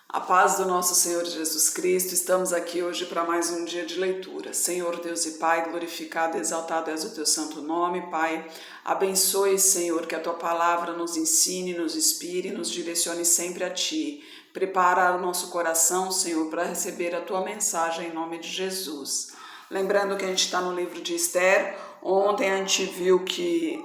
A paz do nosso Senhor Jesus Cristo, estamos aqui hoje para mais um dia de leitura. Senhor Deus e Pai, glorificado e exaltado és o teu santo nome, Pai. Abençoe, Senhor, que a tua palavra nos ensine, nos inspire, nos direcione sempre a ti. Prepara o nosso coração, Senhor, para receber a tua mensagem em nome de Jesus. Lembrando que a gente está no livro de Esther. Ontem a gente viu que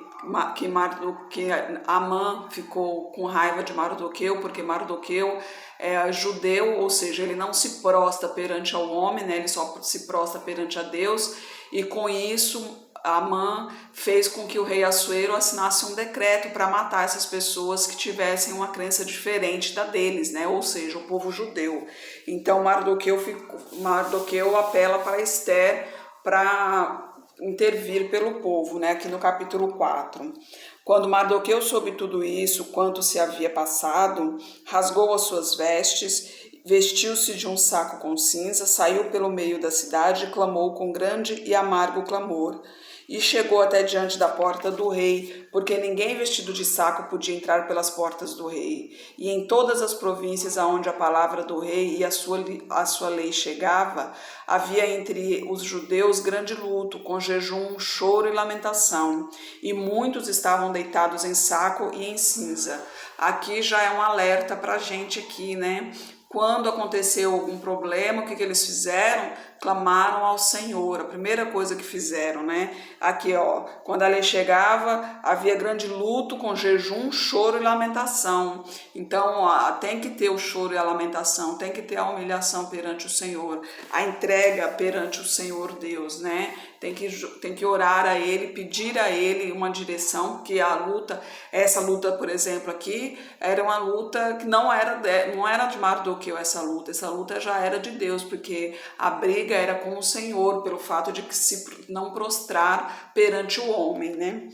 Amã ficou com raiva de Mardoqueu, porque Mardoqueu é judeu, ou seja, ele não se prostra perante ao homem, né? Ele só se prostra perante a Deus, e com isso Amã fez com que o rei Assuero assinasse um decreto para matar essas pessoas que tivessem uma crença diferente da deles, né? Ou seja, o povo judeu. Então Mardoqueu apela para Esther para intervir pelo povo, né? Aqui no capítulo 4. Quando Mardoqueu soube tudo isso, quanto se havia passado, rasgou as suas vestes, vestiu-se de um saco com cinza, saiu pelo meio da cidade e clamou com grande e amargo clamor. E chegou até diante da porta do rei, porque ninguém vestido de saco podia entrar pelas portas do rei. E em todas as províncias aonde a palavra do rei e a sua lei chegava, havia entre os judeus grande luto, com jejum, choro e lamentação. E muitos estavam deitados em saco e em cinza. Aqui já é um alerta para a gente aqui, né? Quando aconteceu algum problema, o que eles fizeram? Clamaram ao Senhor, a primeira coisa que fizeram, né? Aqui, ó, quando a lei chegava, havia grande luto com jejum, choro e lamentação. Então, ó, tem que ter o choro e a lamentação, tem que ter a humilhação perante o Senhor, a entrega perante o Senhor Deus, né? Tem que orar a Ele, pedir a Ele uma direção, porque essa luta, por exemplo, aqui, era uma luta que não era de Mardoqueu essa luta já era de Deus, porque a briga era com o Senhor, pelo fato de que se não prostrar perante o homem, né?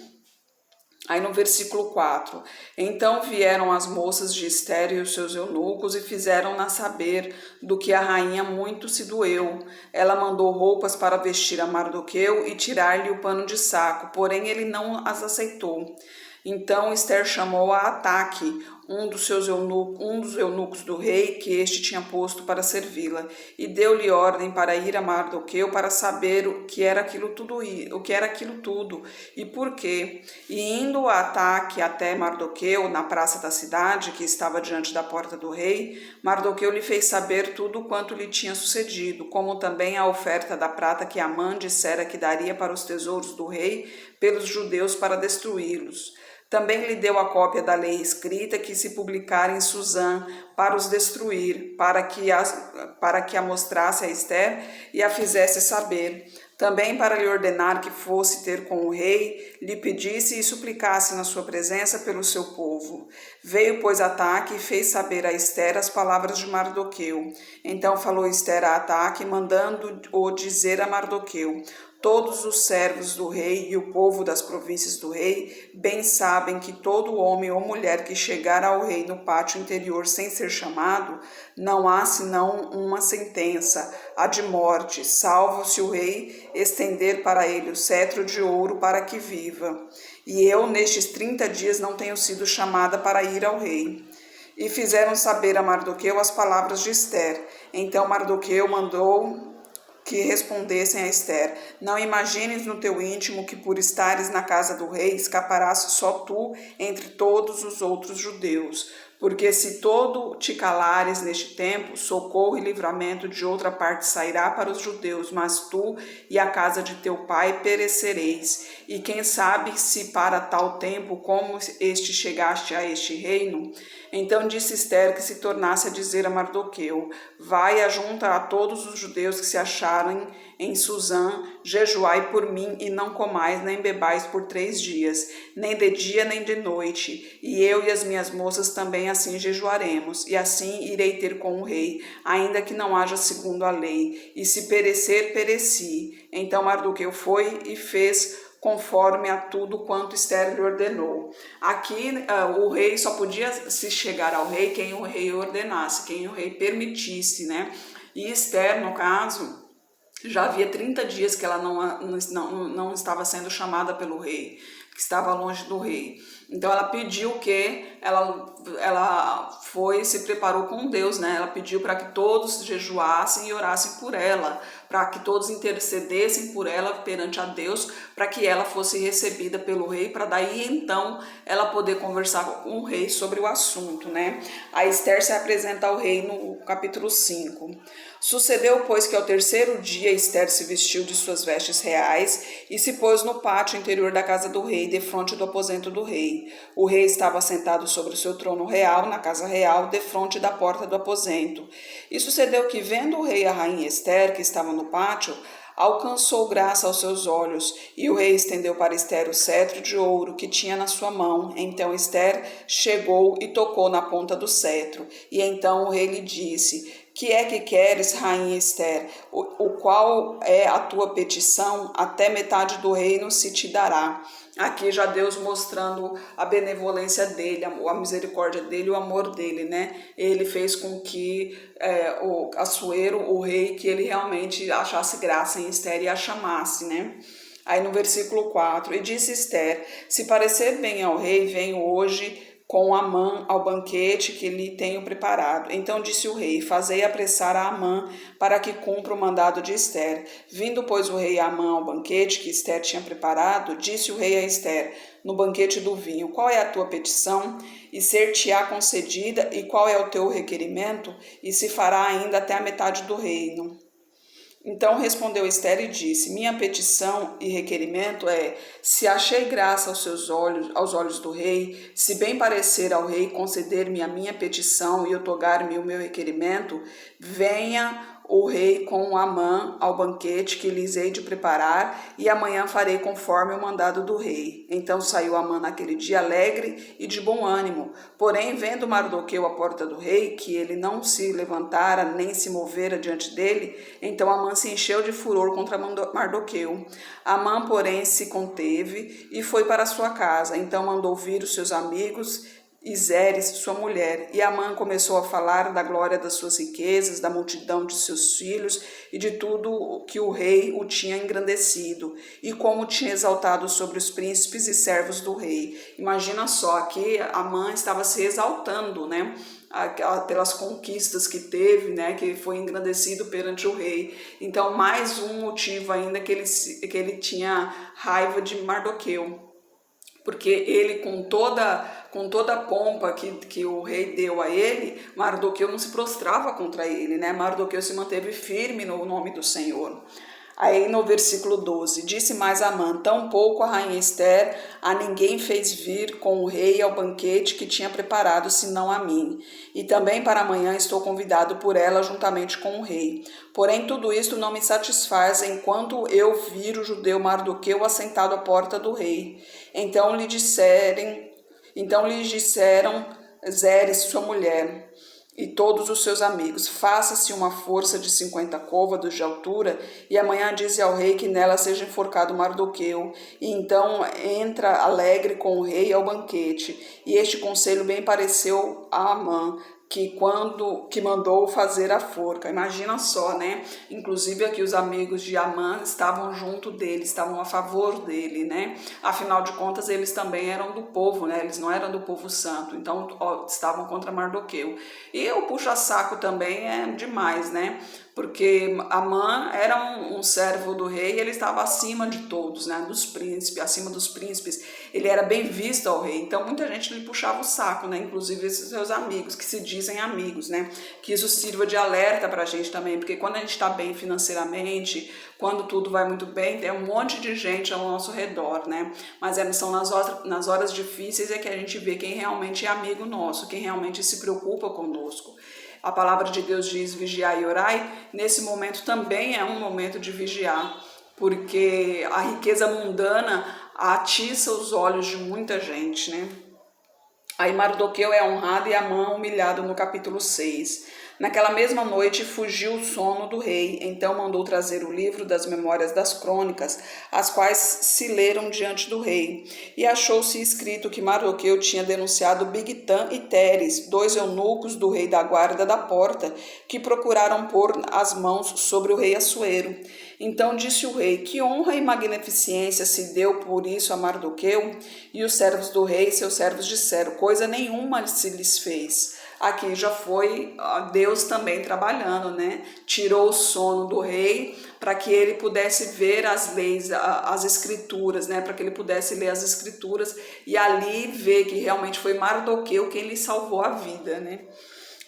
Aí no versículo 4, então vieram as moças de Esther e os seus eunucos e fizeram-na saber do que a rainha muito se doeu. Ela mandou roupas para vestir a Mardoqueu e tirar-lhe o pano de saco, porém ele não as aceitou. Então Esther chamou a Ataque, um dos eunucos do rei, que este tinha posto para servi-la, e deu-lhe ordem para ir a Mardoqueu para saber o que era aquilo tudo e por quê. E indo a Ataque até Mardoqueu, na praça da cidade, que estava diante da porta do rei, Mardoqueu lhe fez saber tudo quanto lhe tinha sucedido, como também a oferta da prata que Amã dissera que daria para os tesouros do rei pelos judeus para destruí-los. Também lhe deu a cópia da lei escrita que se publicara em Susã para os destruir, para que a mostrasse a Esther e a fizesse saber. Também para lhe ordenar que fosse ter com o rei, lhe pedisse e suplicasse na sua presença pelo seu povo. Veio, pois, Ataque e fez saber a Esther as palavras de Mardoqueu. Então falou Esther a Ataque, mandando-o dizer a Mardoqueu: todos os servos do rei e o povo das províncias do rei bem sabem que todo homem ou mulher que chegar ao rei no pátio interior sem ser chamado, não há senão uma sentença, a de morte, salvo se o rei estender para ele o cetro de ouro para que viva. E eu, nestes 30 dias, não tenho sido chamada para ir ao rei. E fizeram saber a Mardoqueu as palavras de Esther. Então Mardoqueu mandou que respondessem a Esther: não imagines no teu íntimo que por estares na casa do rei escaparás só tu entre todos os outros judeus, porque se todo te calares neste tempo, socorro e livramento de outra parte sairá para os judeus, mas tu e a casa de teu pai perecereis. E quem sabe se para tal tempo como este chegaste a este reino? Então disse Esther que se tornasse a dizer a Mardoqueu: vai, ajunta a todos os judeus que se acharem em Susã, jejuai por mim e não comais nem bebais por 3 dias, nem de dia nem de noite, e eu e as minhas moças também assim jejuaremos, e assim irei ter com o rei, ainda que não haja segundo a lei, e se perecer, pereci. Então Mardoqueu foi e fez conforme a tudo quanto Esther lhe ordenou. Aqui o rei só podia se chegar ao rei quem o rei ordenasse, quem o rei permitisse, né? E Esther, no caso, já havia 30 dias que ela não estava sendo chamada pelo rei, que estava longe do rei. Então ela pediu que ela foi e se preparou com Deus, né? Ela pediu para que todos jejuassem e orassem por ela, para que todos intercedessem por ela perante a Deus, para que ela fosse recebida pelo rei, para daí então ela poder conversar com o rei sobre o assunto, né? A Esther se apresenta ao rei no capítulo 5. Sucedeu, pois, que ao terceiro dia Esther se vestiu de suas vestes reais e se pôs no pátio interior da casa do rei, defronte do aposento do rei. O rei estava sentado sobre o seu trono real, na casa real, defronte da porta do aposento. E sucedeu que, vendo o rei a rainha Esther, que estava no pátio, alcançou graça aos seus olhos, e o rei estendeu para Esther o cetro de ouro que tinha na sua mão. Então Esther chegou e tocou na ponta do cetro. E então o rei lhe disse: que é que queres, rainha Esther? O qual é a tua petição? Até metade do reino se te dará. Aqui já Deus mostrando a benevolência dele, a misericórdia dele, o amor dele, né? Ele fez com que o Assuero, o rei, que ele realmente achasse graça em Esther e a chamasse, né? Aí no versículo 4, e disse Esther: se parecer bem ao rei, venho hoje com Amã ao banquete que lhe tenho preparado. Então disse o rei: fazei apressar a Amã para que cumpra o mandado de Esther. Vindo, pois, o rei Amã ao banquete que Esther tinha preparado, disse o rei a Esther, no banquete do vinho: qual é a tua petição? E ser-te-á concedida, e qual é o teu requerimento? E se fará ainda até a metade do reino. Então respondeu Esther e disse: minha petição e requerimento é: se achei graça aos seus olhos, aos olhos do rei, se bem parecer ao rei conceder-me a minha petição e otorgar-me o meu requerimento, venha o rei com Amã ao banquete que lhes hei de preparar, e amanhã farei conforme o mandado do rei. Então saiu Amã naquele dia alegre e de bom ânimo. Porém, vendo Mardoqueu à porta do rei, que ele não se levantara nem se movera diante dele, então Amã se encheu de furor contra Mardoqueu. Amã, porém, se conteve e foi para sua casa. Então mandou vir os seus amigos e Zeres, sua mulher. E Amã começou a falar da glória das suas riquezas, da multidão de seus filhos e de tudo que o rei o tinha engrandecido e como tinha exaltado sobre os príncipes e servos do rei. Imagina só, aqui Amã estava se exaltando, né? Pelas conquistas que teve, né, que foi engrandecido perante o rei. Então, mais um motivo ainda que ele tinha raiva de Mardoqueu, porque ele, com toda a pompa que o rei deu a ele, Mardoqueu não se prostrava contra ele, né? Mardoqueu se manteve firme no nome do Senhor. Aí no versículo 12, disse mais Amã: tampouco a rainha Esther a ninguém fez vir com o rei ao banquete que tinha preparado, senão a mim. E também para amanhã estou convidado por ela juntamente com o rei. Porém tudo isto não me satisfaz enquanto eu vir o judeu Mardoqueu assentado à porta do rei. Então lhe disseram Zeres, sua mulher, e todos os seus amigos: faça-se uma força de 50 côvados de altura, e amanhã dize ao rei que nela seja enforcado Mardoqueu, e então entra alegre com o rei ao banquete. E este conselho bem pareceu a Amã, que mandou fazer a forca. Imagina só, né? Inclusive aqui os amigos de Amã estavam junto dele, estavam a favor dele, né? Afinal de contas, eles também eram do povo, né? Eles não eram do povo santo, então estavam contra Mardoqueu. E o puxa-saco também é demais, né? Porque Amã era um servo do rei e ele estava acima de todos, né? Dos príncipes, acima dos príncipes. Ele era bem visto ao rei, então muita gente lhe puxava o saco, né? Inclusive esses seus amigos, que se dizem amigos, né? Que isso sirva de alerta para a gente também, porque quando a gente está bem financeiramente, quando tudo vai muito bem, tem um monte de gente ao nosso redor, né? Mas são nas horas difíceis é que a gente vê quem realmente é amigo nosso, quem realmente se preocupa conosco. A palavra de Deus diz: vigiai e orai. Nesse momento também é um momento de vigiar, porque a riqueza mundana atiça os olhos de muita gente, né? Aí Mardoqueu é honrado e Amã humilhado no capítulo 6. Naquela mesma noite fugiu o sono do rei, então mandou trazer o livro das memórias das crônicas, as quais se leram diante do rei. E achou-se escrito que Mardoqueu tinha denunciado Bigtã e Teres, 2 eunucos do rei da guarda da porta, que procuraram pôr as mãos sobre o rei Assuero. Então disse o rei: que honra e magnificência se deu por isso a Mardoqueu? E os servos do rei, seus servos, disseram: coisa nenhuma se lhes fez. Aqui já foi Deus também trabalhando, né? Tirou o sono do rei para que ele pudesse ver as leis, as escrituras, né? Para que ele pudesse ler as escrituras e ali ver que realmente foi Mardoqueu quem lhe salvou a vida, né?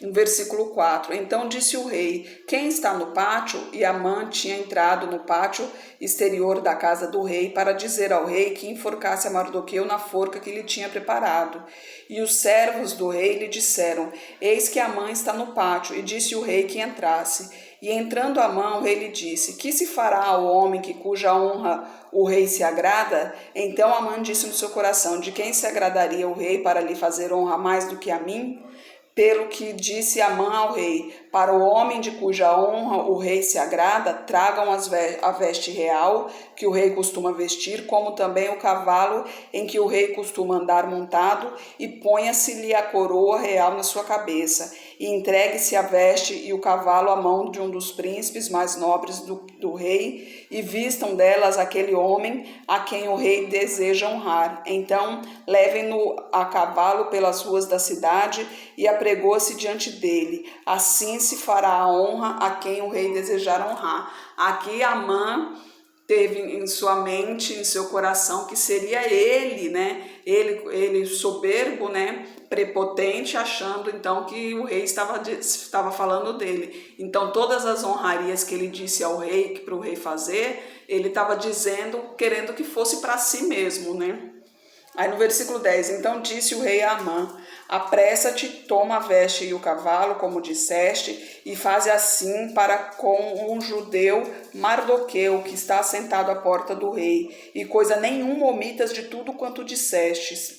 No versículo 4, então disse o rei: quem está no pátio? E Amã tinha entrado no pátio exterior da casa do rei para dizer ao rei que enforcasse a Mardoqueu na forca que lhe tinha preparado. E os servos do rei lhe disseram: eis que Amã está no pátio. E disse o rei que entrasse. E entrando Amã, o rei lhe disse: que se fará ao homem que cuja honra o rei se agrada? Então Amã disse no seu coração: de quem se agradaria o rei para lhe fazer honra mais do que a mim? Pelo que disse Amã ao rei: para o homem de cuja honra o rei se agrada, tragam a veste real que o rei costuma vestir, como também o cavalo em que o rei costuma andar montado, e ponha-se-lhe a coroa real na sua cabeça, e entregue-se a veste e o cavalo à mão de um dos príncipes mais nobres do rei, e vistam delas aquele homem a quem o rei deseja honrar. Então levem-no a cavalo pelas ruas da cidade e apregou-se diante dele. Assim se fará a honra a quem o rei desejar honrar. Aqui Amã teve em sua mente, em seu coração, que seria ele, né? Ele soberbo, né? Prepotente, achando então que o rei estava falando dele. Então todas as honrarias que ele disse ao rei, para o rei fazer, ele estava dizendo, querendo que fosse para si mesmo, né? Aí no versículo 10, então disse o rei a Amã: apressa-te, toma a veste e o cavalo, como disseste, e faze assim para com um judeu Mardoqueu, que está assentado à porta do rei, e coisa nenhuma omitas de tudo quanto dissestes.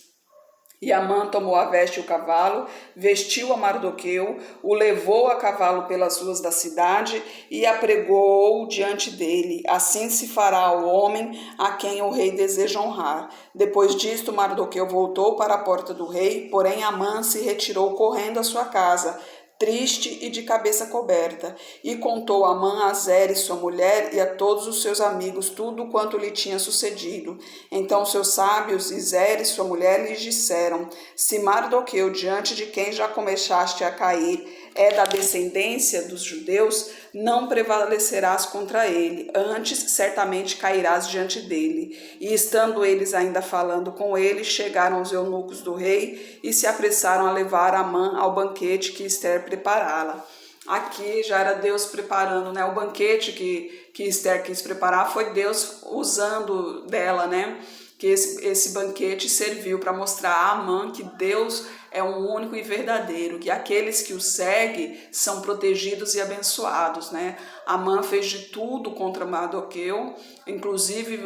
E Amã tomou a veste e o cavalo, vestiu a Mardoqueu, o levou a cavalo pelas ruas da cidade e apregou diante dele. Assim se fará ao homem a quem o rei deseja honrar. Depois disto, Mardoqueu voltou para a porta do rei, porém Amã se retirou correndo à sua casa, triste e de cabeça coberta, e contou a Amã a Zeres, sua mulher, e a todos os seus amigos tudo quanto lhe tinha sucedido. Então seus sábios e Zeres, sua mulher, lhes disseram: se Mardoqueu, diante de quem já começaste a cair, é da descendência dos judeus, não prevalecerás contra ele, antes certamente cairás diante dele. E estando eles ainda falando com ele, chegaram os eunucos do rei e se apressaram a levar Amã ao banquete que Ester preparara. Aqui já era Deus preparando, né? O banquete que Ester quis preparar foi Deus usando dela, né? Que esse banquete serviu para mostrar a Amã que Deus é um único e verdadeiro, que aqueles que o seguem são protegidos e abençoados, né? Amã fez de tudo contra Mardoqueu, inclusive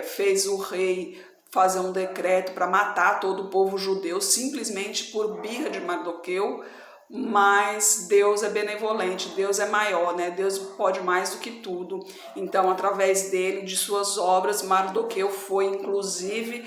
fez o rei fazer um decreto para matar todo o povo judeu simplesmente por birra de Mardoqueu. Mas Deus é benevolente, Deus é maior, né? Deus pode mais do que tudo. Então, através dele, de suas obras, Mardoqueu foi, inclusive,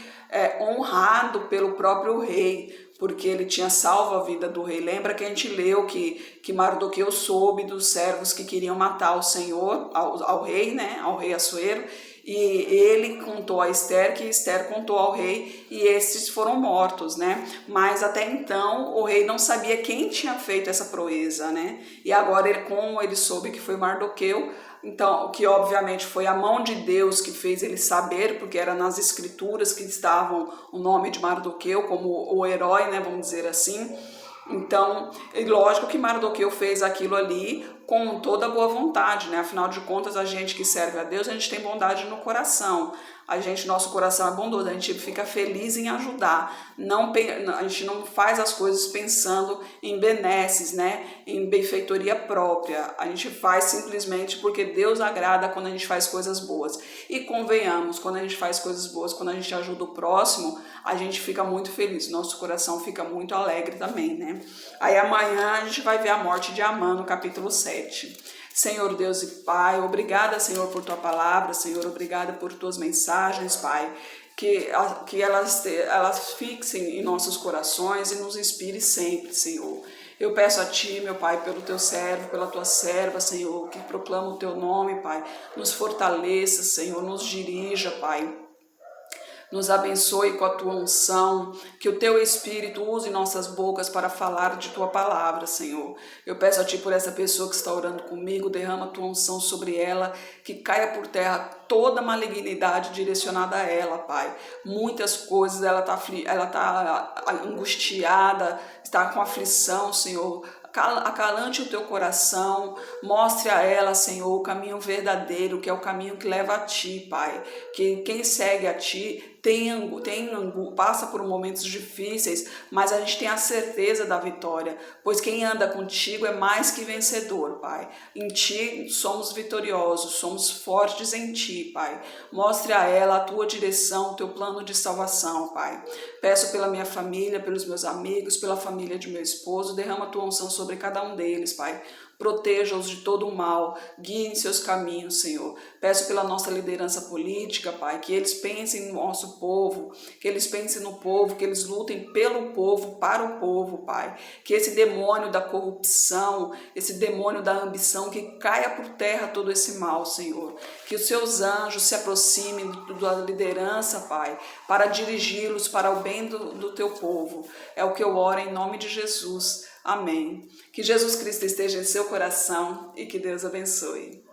honrado pelo próprio rei, porque ele tinha salvo a vida do rei. Lembra que a gente leu que Mardoqueu soube dos servos que queriam matar o Senhor, ao rei, né? Ao rei Assuero, e ele contou a Ester, que Ester contou ao rei, e esses foram mortos, né? Mas até então o rei não sabia quem tinha feito essa proeza, né? E agora, como ele soube que foi Mardoqueu, então, que obviamente foi a mão de Deus que fez ele saber, porque era nas escrituras que estavam o nome de Mardoqueu como o herói, né? Vamos dizer assim. Então, lógico que Mardoqueu fez aquilo ali com toda a boa vontade, né? Afinal de contas, a gente que serve a Deus, a gente tem bondade no coração. Nosso coração é bondoso, a gente fica feliz em ajudar. A gente não faz as coisas pensando em benesses, né? Em benfeitoria própria. A gente faz simplesmente porque Deus agrada quando a gente faz coisas boas. E convenhamos, quando a gente faz coisas boas, quando a gente ajuda o próximo, a gente fica muito feliz, nosso coração fica muito alegre também, né? Aí amanhã a gente vai ver a morte de Amã no capítulo 7. Senhor Deus e Pai, obrigada, Senhor, por Tua palavra, Senhor, obrigada por Tuas mensagens, Pai, que elas fixem em nossos corações e nos inspire sempre, Senhor. Eu peço a Ti, meu Pai, pelo Teu servo, pela Tua serva, Senhor, que proclama o Teu nome, Pai, nos fortaleça, Senhor, nos dirija, Pai. Nos abençoe com a Tua unção, que o Teu Espírito use nossas bocas para falar de Tua palavra, Senhor. Eu peço a Ti por essa pessoa que está orando comigo, derrama a Tua unção sobre ela, que caia por terra toda malignidade direcionada a ela, Pai. Muitas coisas, ela tá angustiada, está com aflição, Senhor. Acalante o teu coração, mostre a ela, Senhor, o caminho verdadeiro, que é o caminho que leva a Ti, Pai. Que quem segue a Ti passa por momentos difíceis, mas a gente tem a certeza da vitória, pois quem anda contigo é mais que vencedor, Pai. Em Ti somos vitoriosos, somos fortes em Ti, Pai. Mostre a ela a Tua direção, o Teu plano de salvação, Pai. Peço pela minha família, pelos meus amigos, pela família de meu esposo, derrama a Tua unção sobre cada um deles, Pai. Proteja-os de todo o mal, guie em seus caminhos, Senhor. Peço pela nossa liderança política, Pai, que eles pensem no nosso povo, que eles pensem no povo, que eles lutem pelo povo, para o povo, Pai. Que esse demônio da corrupção, esse demônio da ambição, que caia por terra todo esse mal, Senhor. Que os seus anjos se aproximem da liderança, Pai, para dirigi-los para o bem do teu povo. É o que eu oro em nome de Jesus. Amém. Que Jesus Cristo esteja em seu coração e que Deus abençoe.